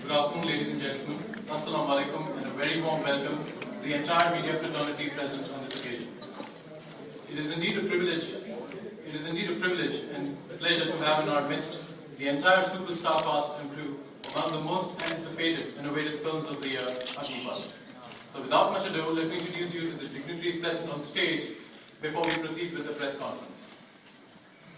Good afternoon, ladies and gentlemen. Assalamu alaikum, and a very warm welcome to the entire media fraternity present on this occasion. It is indeed a privilege. It is indeed a privilege and a pleasure to have in our midst the entire superstar cast and crew of one of the most anticipated, innovative films of the year, Agneepath. So, without much ado, let me introduce you to the dignitaries present on stage before we proceed with the press conference.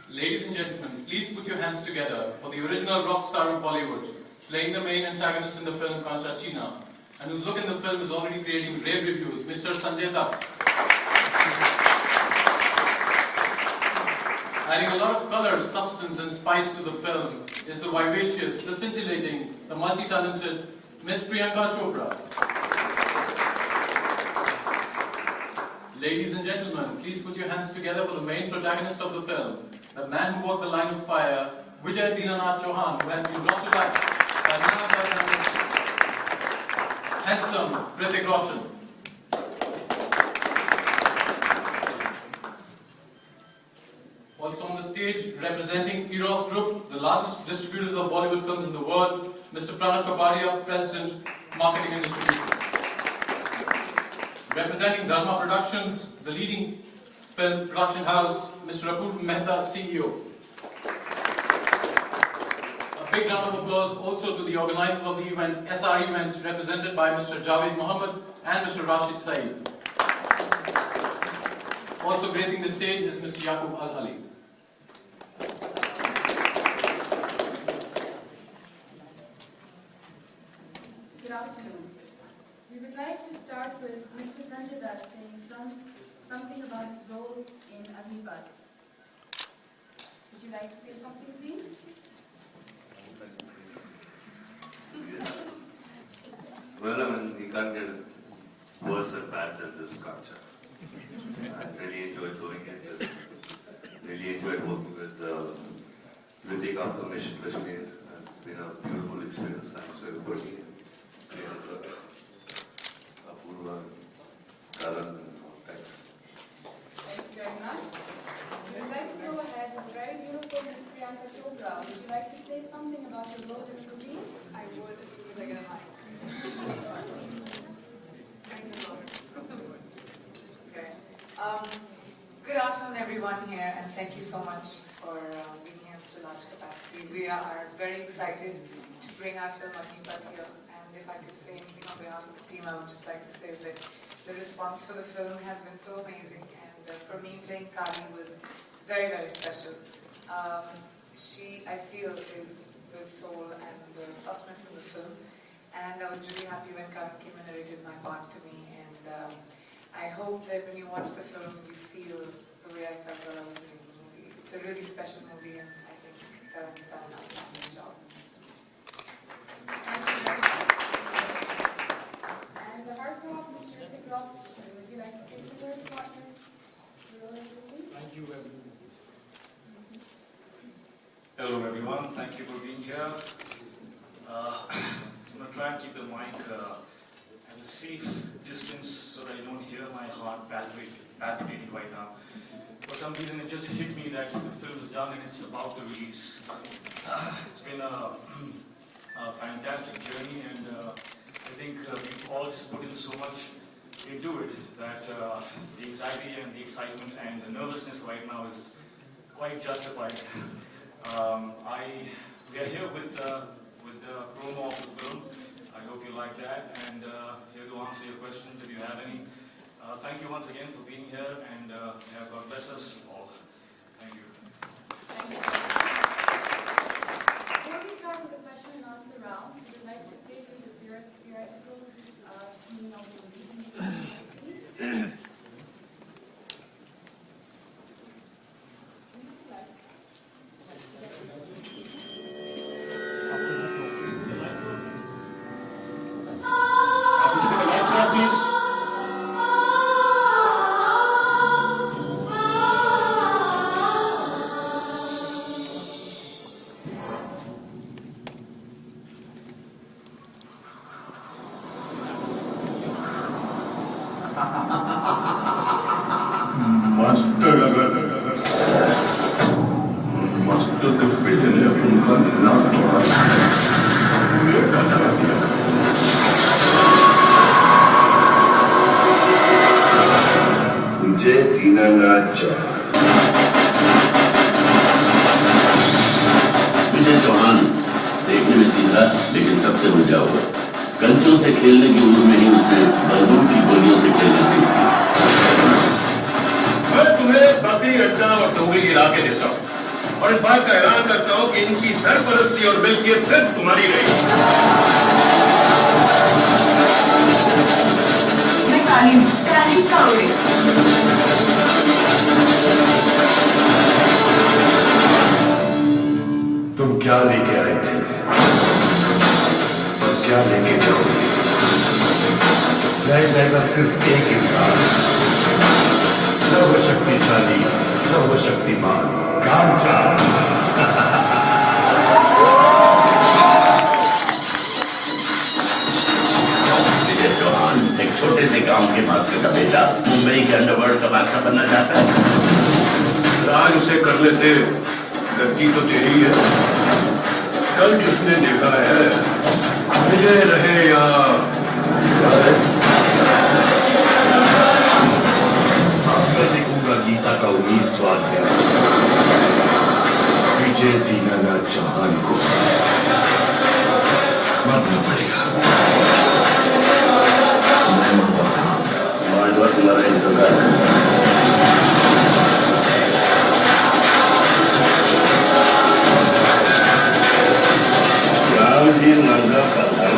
Ladies and gentlemen, please put your hands together for the original rock star of Bollywood, playing the main antagonist in the film Kancha China, and whose look in the film is already creating rave reviews, Mr. Sanjay Dutt. Adding a lot of color, substance and spice to the film is the vivacious, the scintillating, the multi-talented Miss Priyanka Chopra. Ladies and gentlemen, please put your hands together for the main protagonist of the film, the man who walked the line of fire, Vijay Dinanath Chauhan, who has been brought to life by none other than handsome Hrithik Roshan. Also on the stage, representing Eros Group, the largest distributors of Bollywood films in the world, Mr. Pranab Kapadia, President, Marketing and Distribution. Representing Dharma Productions, the leading film production house, Mr. Apurva Mehta, CEO. A big round of applause also to the organizers of the event, SR Events, represented by Mr. Javed Mohammed and Mr. Rashid Saeed. Also gracing the stage is Mr. Yaqub Al-Ali. Good afternoon. We would like to start with Mr. Sanjay Dutt saying something about his role in Agneepath. Would you like to say something, please? Well, I mean, we can't get worse and bad than this culture. I really enjoyed doing it. Really enjoyed working with Hrithik after Mission Kashmir. It's been a beautiful experience. Thanks to everybody. Apurva, Karan, thanks. Thank you very much. We would like to go ahead with the very beautiful Ms. Priyanka Chopra. Would you like to say something about your role in the movie? I would as soon as I get a mic. Okay. Good afternoon, everyone here, and thank you so much for being here in such a large capacity. We are very excited to bring our film Agneepath here. And if I could say anything on behalf of the team, I would just like to say that the response for the film has been so amazing. And for me, playing Kali was very, very special. She, I feel, is the soul and the softness in the film. And I was really happy when Karan came and narrated my part to me. And I hope that when you watch the film, you feel the way I felt while I was seeing the movie. It's a really special movie, and I think Karan's done an outstanding job. Thank you very much. And the heartthrob, Mr. Hrithik Roshan, would you like to say some words about your role in the movie? Thank you, everyone. Hello, everyone. Thank you for being here. I'm going to try and keep the mic at a safe distance so that you don't hear my heart palpitating right now. For some reason, it just hit me that the film is done and it's about to release. It's been a fantastic journey, and I think we've all just put in so much into it that the anxiety and the excitement and the nervousness right now is quite justified. We are here with the promo of the film. I hope you like that, and here to answer your questions if you have any. Thank you once again for being here, and God bless us all. Thank you. Thank you. Before we start with the question and answer rounds, we would like to play you the theoretical scene of the movie. Master master के बेटे ने उनका नाम तोड़ा बेटा चला दिया मुझे दीनानाथ विजय चौहान देखने में सीधा लेकिन सबसे उलझा हुआ। कंचों से खेलने की उम्र में ही उसने बंदूक की गोलियों से खेलने सीख लिया। मैं तुम्हें बकरी अड्डा और डोंगरी गिरा के देता हूँ और इस बात का ऐलान करता हूँ कि इनकी सरपरस्ती और मिल्कियत सिर्फ तुम्हारी रहेगी। मैं काली का उड़े। तुम क्या लेके आए थे और क्या लेके जाओगे? रह जाएगा सिर्फ एक इंसान, सर्वशक्तिशाली सर्वशक्तिमान कामचा। विजय चौहान एक छोटे से गांव के मास्टर का बेटा मुंबई के अंडरवर्ल्ड का बादशाह बनना चाहता है। आज उसे कर लेते, गलती तो तेरी है। कल किसने देखा है विजय रहे या मैं देखूंगा गीता का 19 स्वाध्याय विजय दीनानाथ चौहान को मरना पड़ेगा। मैं मानवा तुम्हारा इंतजार है। जी नंगा पत्थर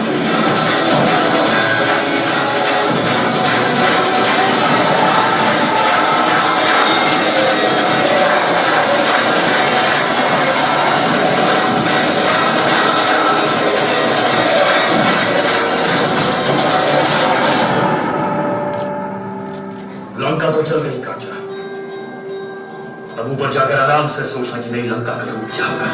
लंका तो चल गई कांचा, अब ऊपर जाकर आराम से सोचना कि नई लंका का रूप क्या होगा।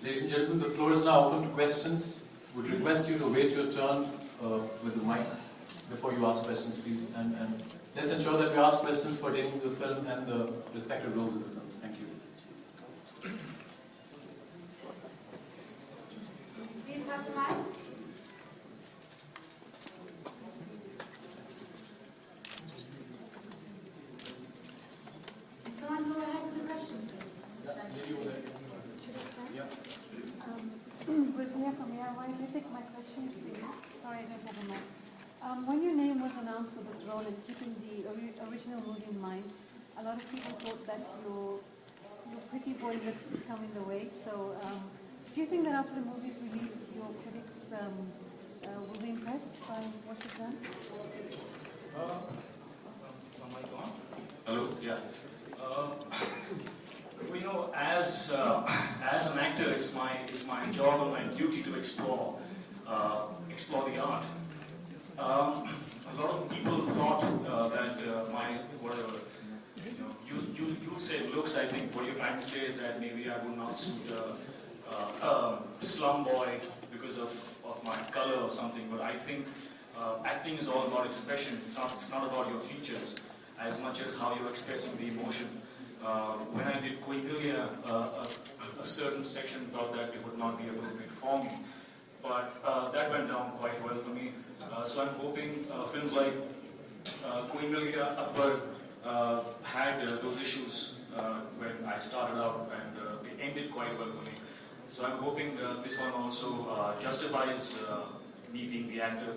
Ladies and gentlemen, the floor is now open to questions. Would request you to wait your turn with the mic before you ask questions, please. And let's ensure that we ask questions pertaining to the film and the respective roles of the films. Thank you. Please have the mic. Can someone go ahead with the question, please? Lady over there. Yeah. Brazil from here. Why don't you take my question, please? Sorry, I don't have a mic. When your name was announced for this role and keeping the original movie in mind, a lot of people thought that your pretty boy looks come in the way. So, do you think that after the movie's release, your critics will be impressed by what you've done? Hello. Yeah. Well, you know, as an actor, it's my job and my duty to explore the art. A lot of people thought that my whatever you say looks. I think what you're trying to say is that maybe I would not suit a slum boy because of my color or something. But I think acting is all about expression. It's not about your features as much as how you're expressing the emotion. When I did Koipilia, a certain section thought that it would not be appropriate for me, but that went down quite well for me. So I'm hoping films like Koipilia Akbar had those issues when I started out, and they ended quite well for me. So I'm hoping this one also justifies me being the actor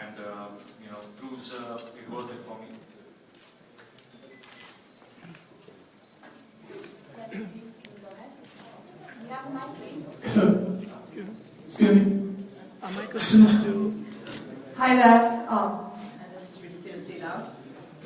and proves it worth it for me. Yes, please, can you go ahead? You have the mic, please. Excuse me. My question is to... Hi there. And this is ridiculously loud.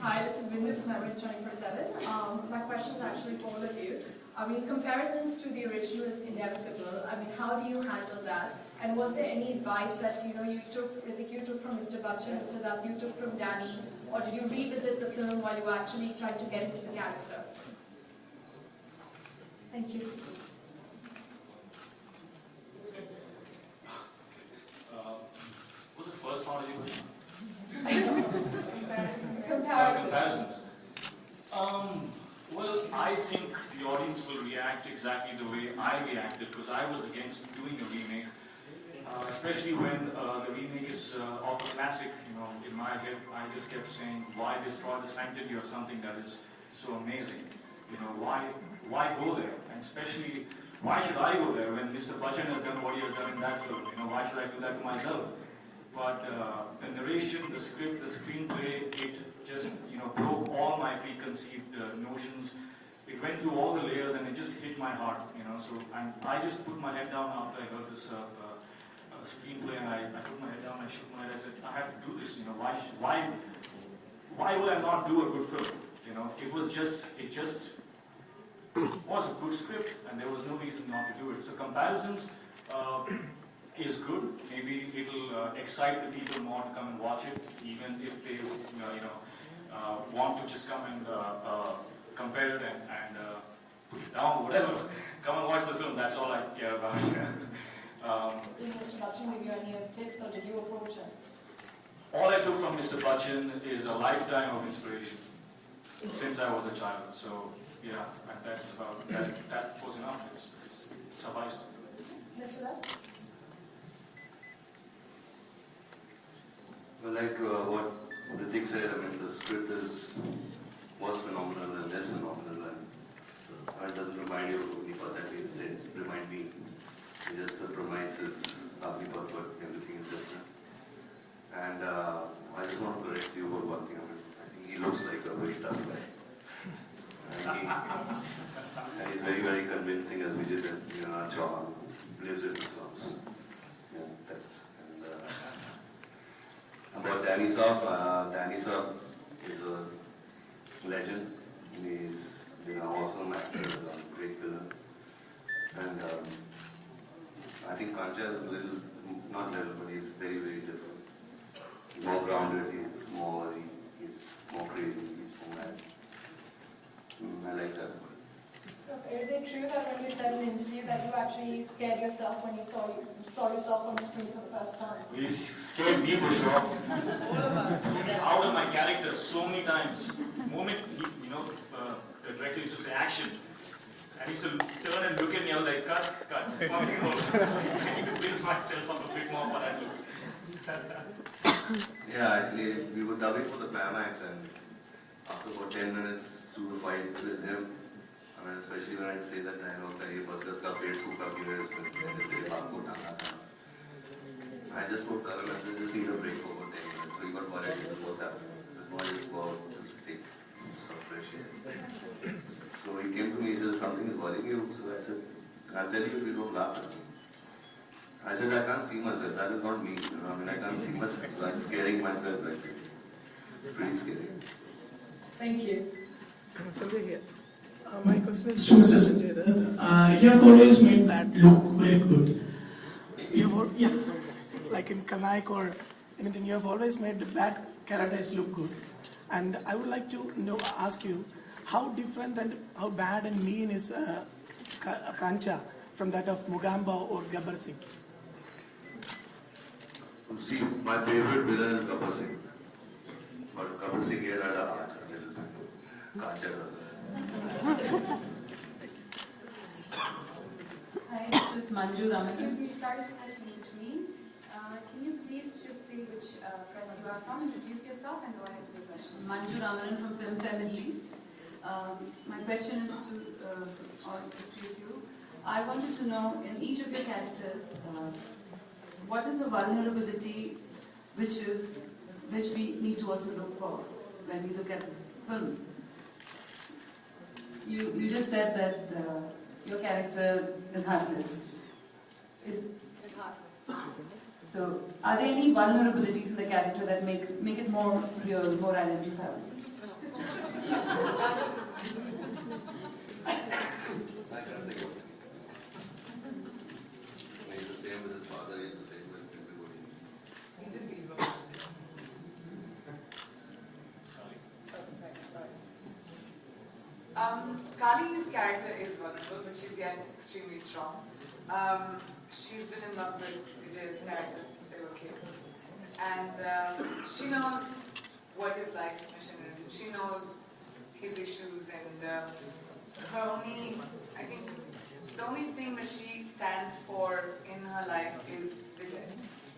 Hi, this is Bindu from Everest 24/7. My question is actually for all of you. I mean, comparisons to the original is inevitable. I mean, how do you handle that? And was there any advice that you took from Mr. Bachchan, Mr. Dutt, you took from Danny, or did you revisit the film while you were actually trying to get into the characters? Thank you. was the first part of your question? Comparisons. Well, I think the audience will react exactly the way I reacted because I was against doing a remake, especially when the remake is of a classic. You know, in my head, I just kept saying, why destroy the sanctity of something that is so amazing? You know, why go there? And especially, why should I go there when Mr. Bachchan has done what he has done in that film? You know, why should I do that to myself? But the narration, the script, the screenplay, it just, you know, broke all my preconceived notions. It went through all the layers and it just hit my heart, you know. So I just put my head down after I heard this screenplay, and I put my head down, I shook my head, I said, I have to do this, you know. Why would I not do a good film? You know, it just was a good script, and there was no reason not to do it. So comparisons is good. Maybe it'll excite the people more to come and watch it, even if they, want to just come and compare it and put it down, whatever. Come and watch the film. That's all I care about. Mr. Bachchan gave you any tips, or did you approach him? All I took from Mr. Bachchan is a lifetime of inspiration since I was a child. So yeah, and that's about that was enough. It's sufficed. Mr. Dutt? Well, like what Ritik said, I mean, the script was phenomenal and is phenomenal, and it doesn't remind you of Agneepath, at least it didn't remind me. Just the premise is Agneepath, but everything is different. And I just want to correct you about one thing. I mean, I think he looks like a very tough guy. And he's very, very convincing, as we did in Chauhan, lives in the slums. Yeah, thanks. And about Danny Saab is a legend. He's an awesome actor, a great villain. And I think Kancha is not little, but he's very, very different. He's more grounded, he's more crazy, he's more mad. I like that. So, is it true that when you said in an interview that you actually scared yourself when you saw yourself on the screen for the first time? He scared me for sure. Threw me out of my character so many times. The moment the director used to say action, and he used to turn and look at me, I was like, cut. Once again, I need to build myself up a bit more what I do. Yeah, actually, we were dubbing for the Baymax, and after about 10 minutes through the fight with him, I mean, especially when I say that dialogue, that ye burger ka pet सूखा क्यों है इसमें तेरे बाप को डाला था. I just told Karan, I just need a break for about 10 minutes. So he got worried, he said, what's happening? I said, why just go out, just take some fresh air. So he came to me, he said, something is worrying you. So I said, I'll tell you if you don't laugh at me. I said, I can't see myself, that is not me. You know? I mean, I can't see myself, so I'm scaring myself actually. It's pretty scary. Thank you. Sanjay here. My question is to Mr. Sanjay Dutt. You have always made that look very good. Like in Kanaik or anything, you have always made the bad characters look good. And I would like to ask you, how different and how bad and mean is Kancha from that of Mugamba or Gabbar Singh? See, my favorite villain is Gabbar Singh. But Gabbar Singh here had a heart a little bit. Kancha doesn't. Hi, this is Manju Raman. Excuse me, sorry to catch you in between. Can you please just say which press you are from, introduce yourself, and go ahead with your questions. Manju Raman from Film Fair Middle East. My question is to all three of you. I wanted to know, in each of your characters, what is the vulnerability which we need to also look for when we look at film? You just said that your character is heartless. Is heartless. So, are there any vulnerabilities in the character that make it more real, more identifiable? Kali's character is vulnerable, but she's yet extremely strong. She's been in love with Vijay's character since they were kids. And she knows what his life's mission is. She knows his issues, and her only, I think, the only thing that she stands for in her life is Vijay.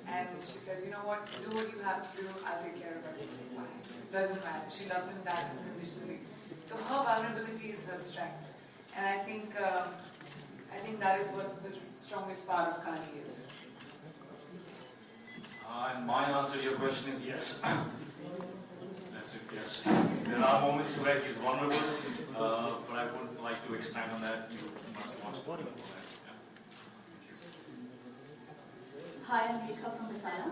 And she says, you know what, do what you have to do, I'll take care of everything. It doesn't matter. She loves him that unconditionally. So her vulnerability is her strength. And I think that is what the strongest part of Kali is. And my answer to your question is yes. That's it, yes. There are moments where he's vulnerable, but I would like to expand on that. You must watch the film for that. Yeah. Hi, I'm Rekha from Masala.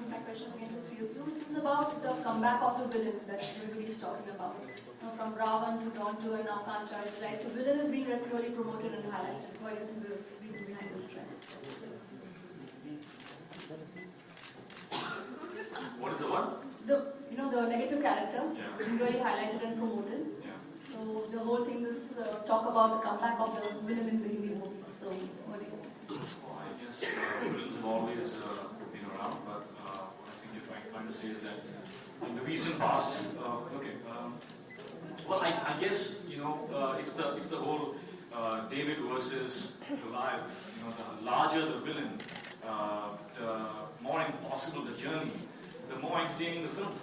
My question is again to three of you. This is about the comeback of the villain that everybody is talking about. You know, from Ravan to Tonto and now Kancha, it's like the villain is being regularly promoted and highlighted. What do you think the reason behind this trend? What is the one? The negative character Yeah. is being really highlighted and promoted. Yeah. So the whole thing is talk about the comeback of the villain in the Hindi movies. So what do you think? Well, I guess villains have always been around, but what I think you're trying to say is that in the recent past, well, I guess it's the whole David versus Goliath. You know, the larger the villain, the more impossible the journey, the more entertaining the film.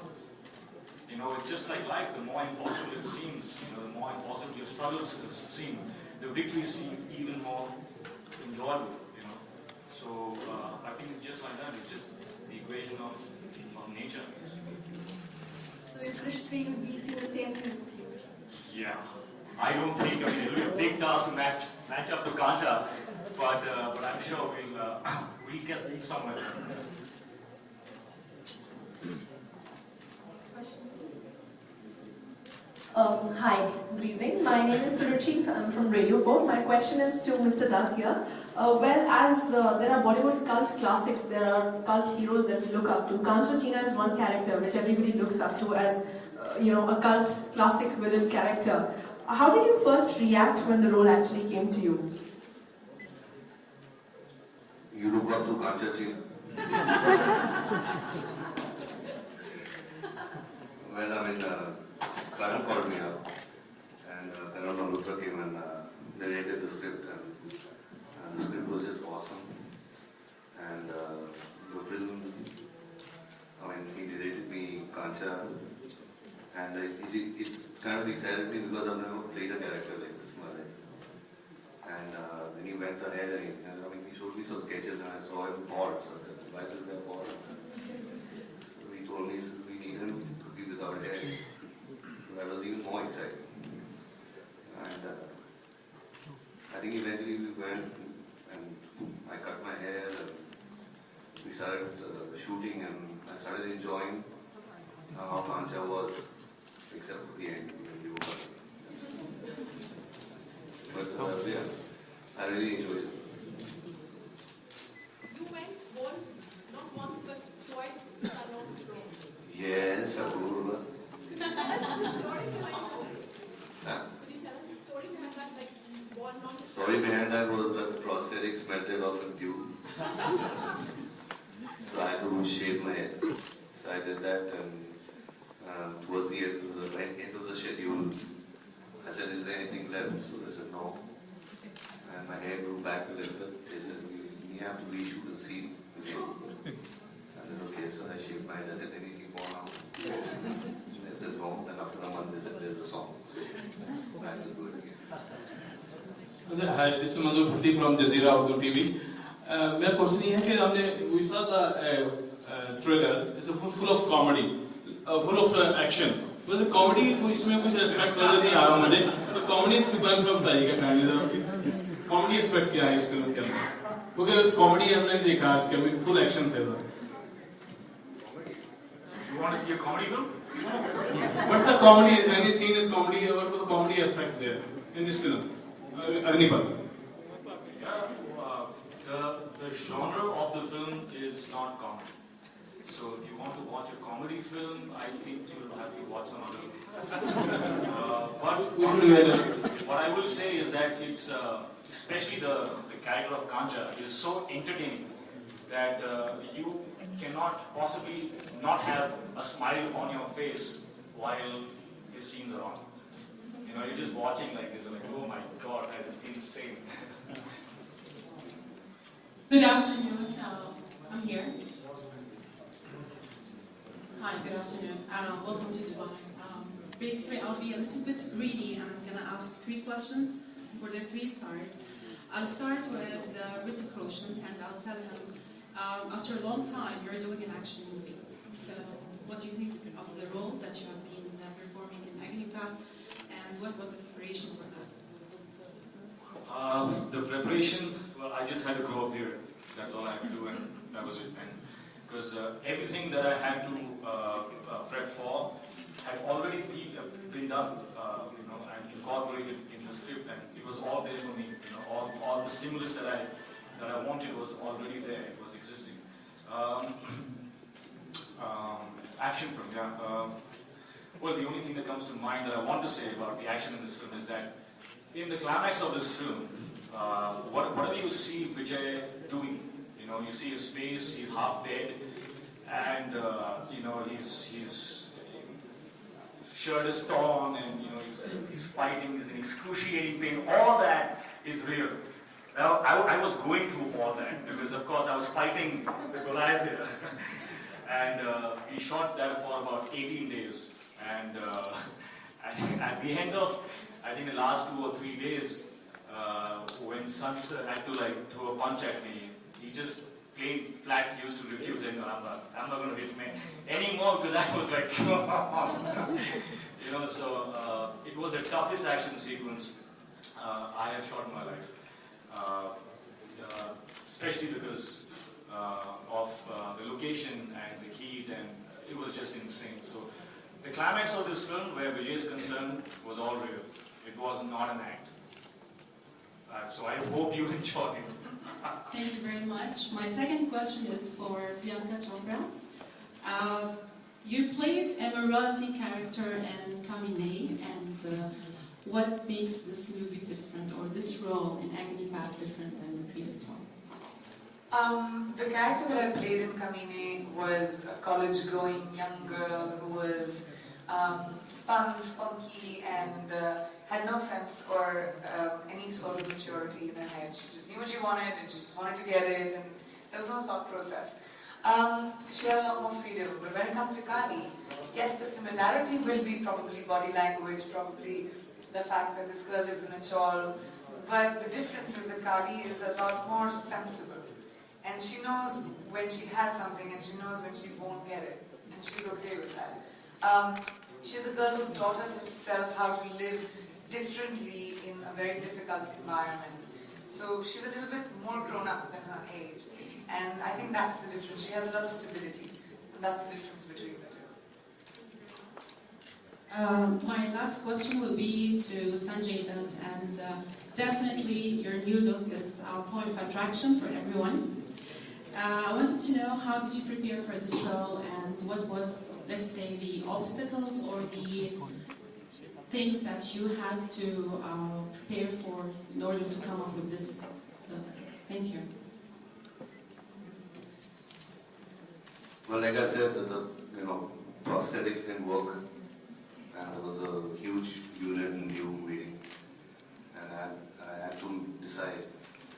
You know, it's just like life. The more impossible it seems, the more impossible your struggles seem, the victories seem even more enjoyable. So I think it's just like that. It's just the equation of nature. So in Krish 3, would we see the same thing with you? Yeah. I don't think, it'll be a big task to match up to Kancha, but I'm sure we'll get somewhere. Next question, please. Hi, good evening. My name is Suruchi. I'm from Radio 4. My question is to Mr. Dutt here. As there are Bollywood cult classics, there are cult heroes that we look up to. Kancha China is one character which everybody looks up to as a cult classic villain character. How did you first react when the role actually came to you? You look up to Kancha China. Well, Karan called me up, and Karan Malhotra came and narrated the script, and the script was just awesome. And the film, he narrated me Kancha, and it kind of excited me because I've never played a character like this in my life. And then he went ahead and he showed me some sketches, and I saw him bored. So I said, why is this guy bored? So he told me, we need him to be without hair. So I was even more excited. And I think eventually we went and I cut my hair and we started shooting, and I started enjoying how Kancha was, except for the end when we were cutting. But yeah, I really enjoyed it. You went bold, not once but twice with Alon's role. Yes, Apurva. Could you tell us the story behind that? Huh? Could you tell us the story behind that, like born not? The story behind that was that the prosthetics melted off the tube. So I had to shave my head. So I did that, and towards the end of the schedule, I said, is there anything left? So they said, no. And my hair grew back a little bit. They said, we have to reshoot a scene again. I said, okay, so I shaved my head. I said, anything more now? They said, no. Then after a month, they said, there's a song. So I had to do it again. Hi, this is Manzoor Bhatti from Jazeera Urdu TV. My question is that we saw the trailer. It's full of comedy, full of action. But the comedy, इसमें कुछ expect नजर नहीं आ रहा मुझे. तो comedy के बारे में बताइएगा friendly. Comedy expect किया है इस फिल्म के अंदर. क्योंकि comedy हमने देखा आज के full action से था. You want to see a comedy film? What's the comedy? Any scene is comedy. What was the comedy aspect there in this film? Agneepath. The genre of the film is not comedy. So if you want to watch a comedy film, I think you'll have to watch some other film. But what I will say is that it's, especially the character of Kancha is so entertaining that cannot possibly not have a smile on your face while his scenes are on. You know, you're just watching like this, and like, oh my god, that is insane. Good afternoon. I'm here. Hi, good afternoon. Welcome to Dubai. Basically, I'll be a little bit greedy and I'm going to ask 3 questions for the 3 stars. I'll start with Hrithik Roshan and I'll tell him, after a long time, you're doing an action movie. So, what do you think of the role that you have been performing in Agneepath, and what was the preparation for that? The preparation, well, I just had to grow a beard. That's all I had to do, and that was it. Because everything that I had to prep for had already been done, and incorporated in the script, and it was all there for me. You know, all the stimulus that I wanted was already there. It was existing. Action film, yeah. Well, the only thing that comes to mind that I want to say about the action in this film is that in the climax of this film, whatever you see Vijay doing, you know, you see his face, he's half dead, and you know, his shirt is torn, and you know, he's fighting, he's in excruciating pain. All that is real. Now, I was going through all that because, of course, I was fighting the Goliath here, and we shot that for about 18 days. And at the end of, I think, the last 2 or 3 days, when Sanjay sir had to like throw a punch at me, he just plain flat used to refuse, and I'm not going to hit me anymore, because I was like, you know. So it was the toughest action sequence I have shot in my life, especially because of the location and the heat, and it was just insane. So the climax of this film, where Vijay is concerned, was all real. It was not an act. So I hope you enjoy it. Thank you very much. My second question is for Priyanka Chopra. You played a morality character in Kamine, and what makes this movie different, or this role in Agneepath different than the previous one? The character that I played in Kamine was a college-going young girl who was fun, spunky, and had no sense or any sort of maturity in her head. She just knew what she wanted, and she just wanted to get it, and there was no thought process. She had a lot more freedom. But when it comes to Kali, yes, the similarity will be probably body language, probably the fact that this girl lives in a chawl, but the difference is that Kali is a lot more sensible. And she knows when she has something, and she knows when she won't get it, and she's okay with that. She's a girl who's taught herself how to live differently in a very difficult environment. So she's a little bit more grown up than her age. And I think that's the difference. She has a lot of stability. And that's the difference between the two. My last question will be to Sanjay Dutt, and definitely your new look is a point of attraction for everyone. I wanted to know, how did you prepare for this role, and what was, let's say, the obstacles or the things that you had to prepare for in order to come up with this look? Thank you. Well, like I said, the prosthetics didn't work, and there was a huge unit in new meeting, and I had to decide.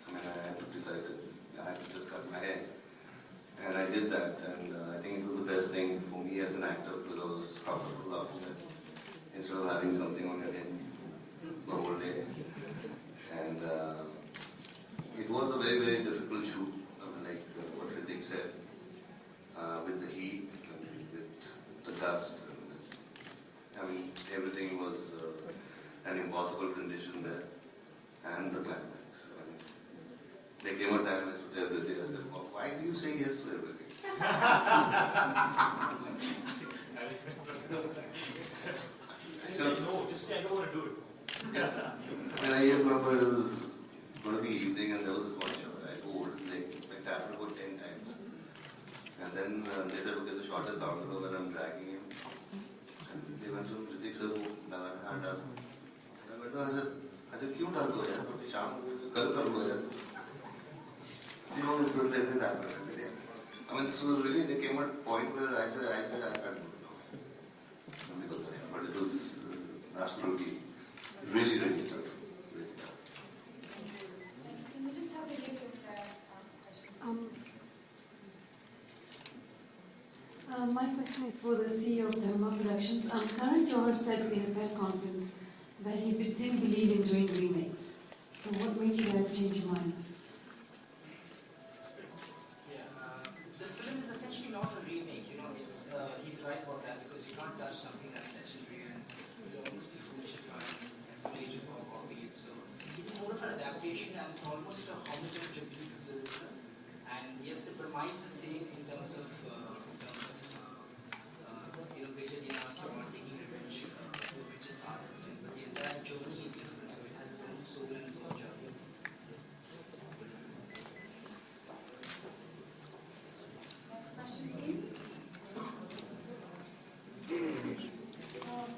I had to just cut my hair, and I did that, and I think it was the best thing for me as an actor, because I was comfortable after that, instead of having something on your head the whole day. And it was a very, very difficult shoot, like what Hrithik said, with the heat, and with the dust. And, everything was an impossible condition there, and the climax. There came a time I should tell Hrithik, I said, why do you say yes to everything? No, just say I don't want to do it. I remember it was going to be evening, and there was this one shot. I told like tapped about 10 times. And then they said, okay, the shot is down the road, and I'm dragging him. And they went to Hrithik sir, hand up. I said, क्यों डाल दो यार? शाम कल कर लो यार. You know, it's a little bit happened. I mean, so really there came a point where I said I can't do it now. But it was absolutely, really, really tough. Really tough. Can we just have the lady over there ask a question? My question is for the CEO of Dharma Productions. Karan Johar said in a press conference that he didn't believe in doing remakes. So what made you guys change your mind? The film is essentially not a remake, it's, he's right about that because you can't touch something that's legendary and it will almost be foolish to try and emulate it or copy it. So it's more of an adaptation and it's almost a homage and tribute to the original. And yes, the premise is same in terms of Vijay or taking revenge, the richest artist, but the entire journey is different, so it has its own soul and its own journey. Next question, please.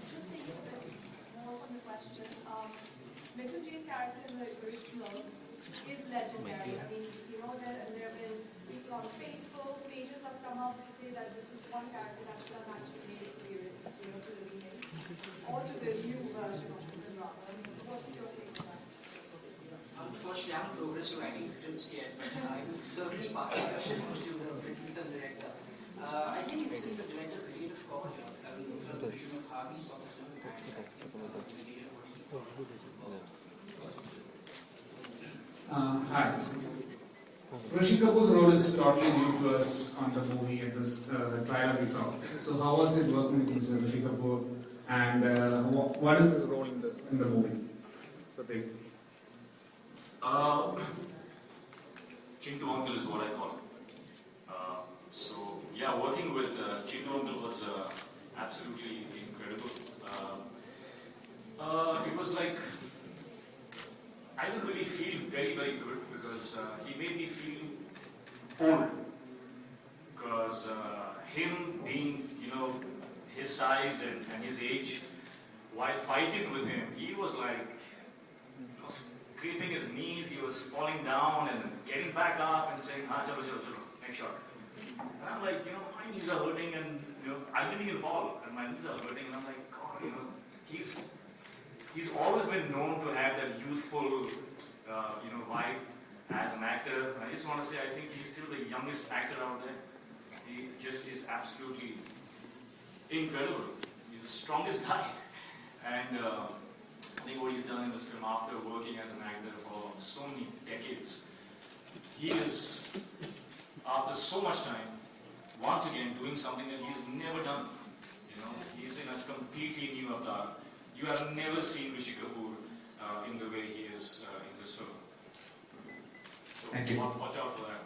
Just taking a bit more from the question. Mithun Ji's character in the original is legendary. I mean, there have been people on Facebook, pages have come out to say that this is one character that should have actually made it to the remake, or to the new version of the film rather. I mean, what's your take on that? Unfortunately, I haven't progressed to writing scripts yet, but I will certainly pass the question on to the producer and director. I think it's just the director's creative call, Karan Johar's vision of how he saw the film, and I think he did what he thought. Hi. Rishi Kapoor's role is totally new to us on the movie and this trailer we saw. So how was it working with Mr. Rishi Kapoor, and what is his role in the movie? Chintu Uncle is what I call him. So yeah, working with Chintu Uncle was absolutely incredible. It was like I didn't really feel very, very good because he made me feel old. Because him being, his size and his age, while fighting with him, he was like scraping his knees, he was falling down and getting back up and saying, chalo, next shot. And I'm like, my knees are hurting and, I didn't even fall and my knees are hurting and I'm like, God, he's always been known to have that youthful, vibe as an actor. I just want to say, I think he's still the youngest actor out there. He just is absolutely incredible. He's the strongest guy. And I think what he's done in this film after working as an actor for so many decades, he is, after so much time, once again doing something that he's never done. He's in a completely new avatar. You have never seen Rishi Kapoor in the way he is in this film. So Thank you. Watch out for that.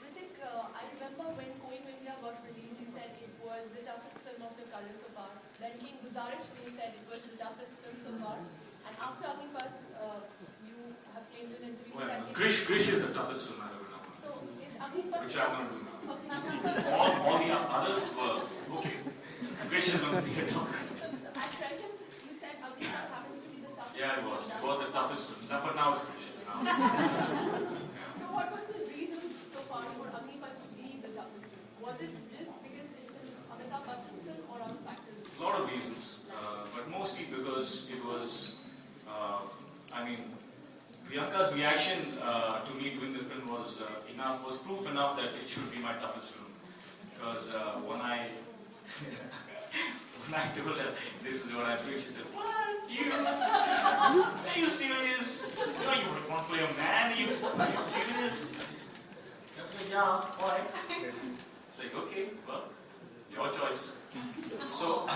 Ritik, I remember when Koi India got released, you said it was the toughest film of your career so far. Then King Guzarish, you said it was the toughest film so far. And after Agneepath, you have claimed in interviews that Krish is the toughest film I've ever done. So is Agneepath Which I'm going to do now. All the others were okay. Krish is going to be the toughest. So at present, you said Agneepath happens to be the toughest. Yeah, it was. It was the toughest film. But now it's Krish. So what was the reason so far for Agneepath to be the toughest film? Was it just because it's an Amitabh Bachchan film or other factors? A lot of reasons, but mostly because it was, Priyanka's reaction to me doing the film was proof enough that it should be my toughest film. Because when I told her this is what I'm doing, she said, "What? Are you serious? You want to play a man? Are you serious?" I said, "Yeah, why?" It's like, okay, well, your choice. So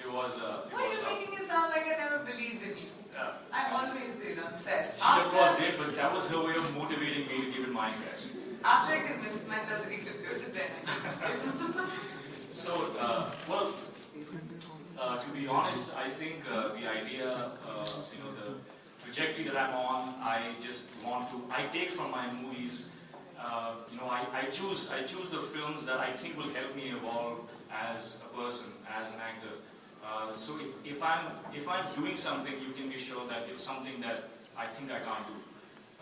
it was. Why are you making it sound like I never believed in you? Yeah. I always did on set. She of course did, but that was her way of motivating me to give it my best. After I convinced myself that he could do it, then So, to be honest, I think the idea, the trajectory that I'm on, I take from my movies. I choose the films that I think will help me evolve as a person, as an actor. So if I'm doing something, you can be sure that it's something that I think I can't do,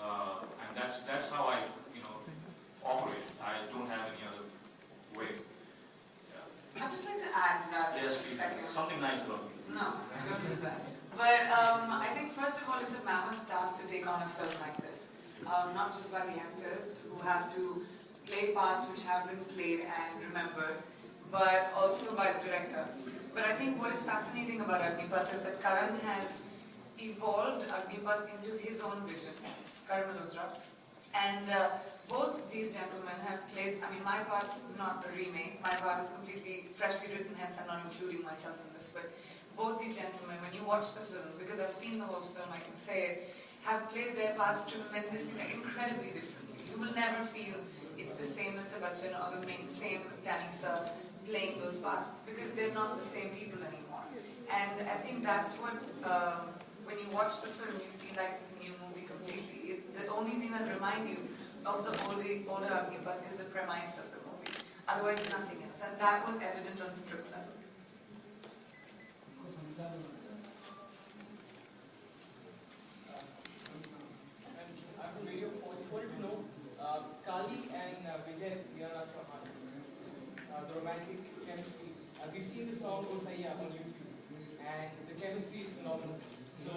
and that's how I operate. I don't have any other way. I'd just like to add to that. Yes, please. Something nice about me. No, I don't do that. But I think first of all, it's a mammoth task to take on a film like this. Not just by the actors who have to play parts which have been played and remembered, but also by the director. But I think what is fascinating about Agneepath is that Karan has evolved Agneepath into his own vision, Karan Malhotra. And both these gentlemen have played, I mean, my part's not a remake, my part is completely freshly written, hence I'm not including myself in this, but both these gentlemen, when you watch the film, because I've seen the whole film, I can say it, have played their parts tremendously, like, incredibly differently. You will never feel it's the same Mr. Bachchan or the same Danny Sir playing those parts, because they're not the same people anymore. And I think that's what, when you watch the film, you feel like it's a new movie completely. The only thing that reminds you of the older Agneepath is the premise of the movie. Otherwise, nothing else. And that was evident on script level. Kali and Vijay, we are not from the romantic chemistry. We've seen the song Go Saiya on YouTube, and the chemistry is phenomenal. So,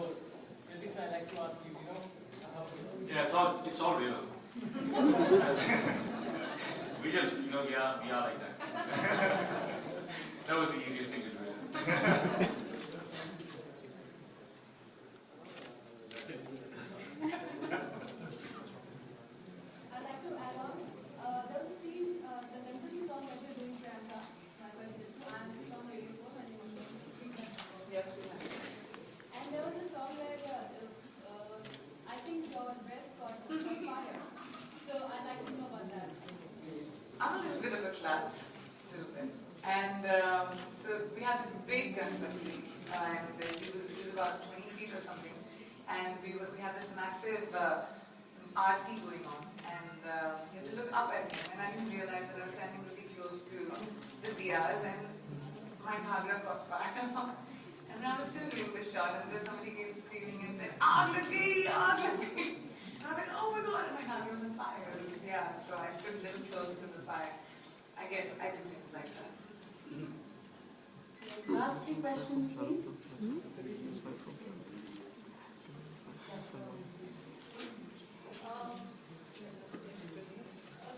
Pradeep, I'd like to ask you, how Yeah, it's all real. We just, we are like that. That was the easiest thing to do. I'd like to add on. There was a scene, the Ganpati song that you're doing, Priyanka, and it's on Radio 4, and yes, we have. And there was a song where I think your dress got on fire. So I'd like to know about that. I'm a little bit of a klutz, a little bit. And so we had this big Ganpati, and he was about 20 feet or something. And we had this massive aarti going on, and you had to look up at him. And I didn't realize that I was standing really close to the diyas, and my ghagra got fire. And I was still doing the shot, and then somebody came screaming and said, "Aag lagi, aag lagi." And I was like, "Oh my God!" And my ghagra was on fire. Yeah, so I stood a little close to the fire. I do things like that. Last 3 questions, please.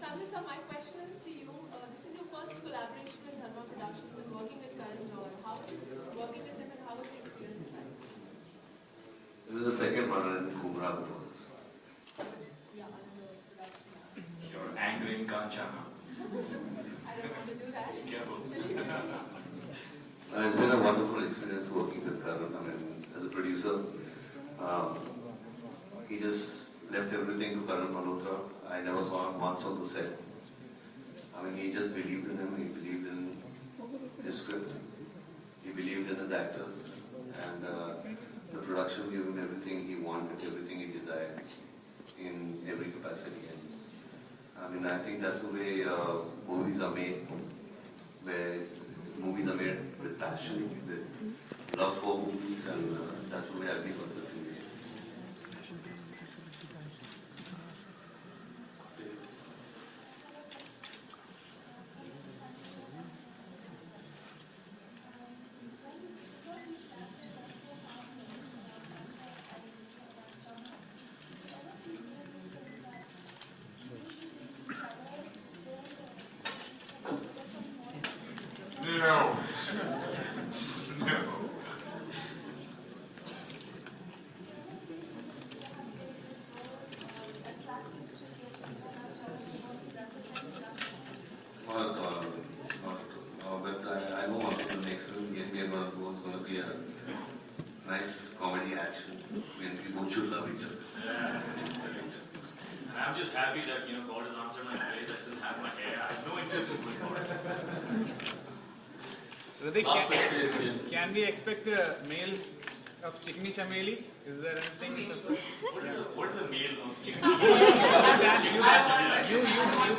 Sanjay sir, my question is to you. This is your first collaboration with Dharma Productions and working with Karan Johar. How was it working with him, and how was the experience like? This is the second one in Kumra before this. Yeah, under production. You're angering Kanchana. I don't want to do that. Be careful. It's been a wonderful experience working with Karan. I mean, as a producer, he just left everything to Karan Malhotra. I never saw him once on the set. I mean, he just believed in him. He believed in his script. He believed in his actors. And the production gave him everything he wanted, everything he desired in every capacity. And I mean, I think that's the way movies are made, where movies are made with passion, with love for movies, and that's the way I think of the film. No. No. But I know one of the next film, Indian one, is going to be a nice comedy action when we both should love each other. Yeah. And I'm just happy that, God has answered my prayers. I still have my hair. I have no interest in going forward. Can we expect a male of Chikni Chameli? Is there anything? What is a male of Chikni Chameli?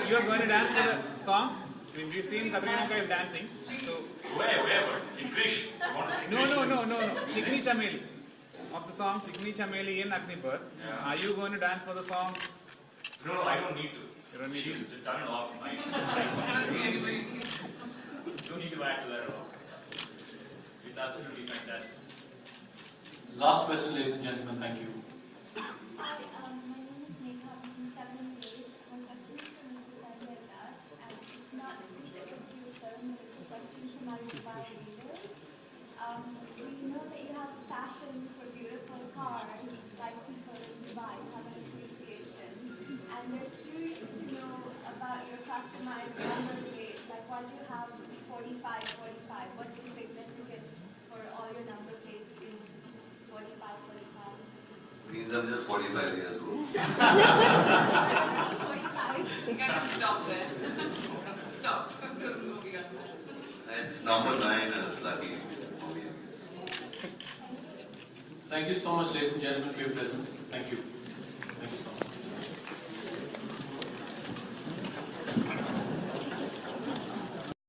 You are going to dance for the song? We've seen Katrina Kaif dancing. So where? In Krish? No. Chikni Chameli. Of the song Chikni Chameli in Agneepath. Yeah. Are you going to dance for the song? No, I don't need to. She's done it all. I don't need to add to that at all. It's absolutely fantastic. Last question, ladies and gentlemen. Thank you. Hi, my name is Agneepath from 7 and 8. My question is for Mr. Agneepath, and it's not specific to your film, but it's a question from our Dubai readers. We know that you have a passion for beautiful cars, like people in Dubai have an appreciation, and they're curious to know about your customized number plate, like why do you have 4545? What's the significance for all your number plates being 4545? Means I'm just 45 years old. 45. You gotta stop there. Stop. It's number 9 and it's lucky. Thank you so much, ladies and gentlemen, for your presence. Thank you.